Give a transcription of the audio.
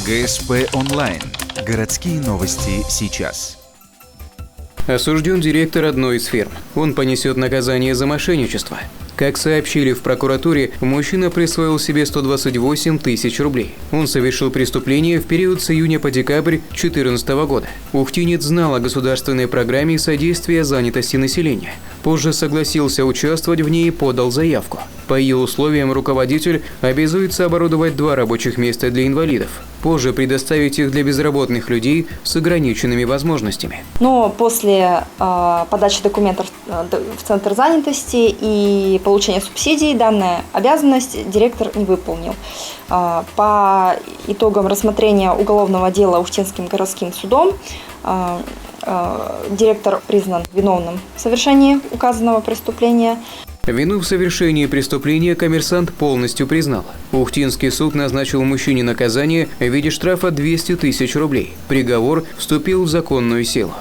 ГСП онлайн. Городские новости сейчас. Осужден директор одной из фирм. Он понесет наказание за мошенничество. Как сообщили в прокуратуре, мужчина присвоил себе 128 тысяч рублей. Он совершил преступление в период с июня по декабрь 2014 года. Ухтинец знал о государственной программе содействия занятости населения. Позже согласился участвовать в ней и подал заявку. По ее условиям руководитель обязуется оборудовать 2 рабочих места для инвалидов. Позже предоставить их для безработных людей с ограниченными возможностями. Но после подачи документов в Центр занятости и получения субсидий данную обязанность директор не выполнил. По итогам рассмотрения уголовного дела Ухтинским городским судом директор признан виновным в совершении указанного преступления. Вину в совершении преступления коммерсант полностью признал. Ухтинский суд назначил мужчине наказание в виде штрафа 200 тысяч рублей. Приговор вступил в законную силу.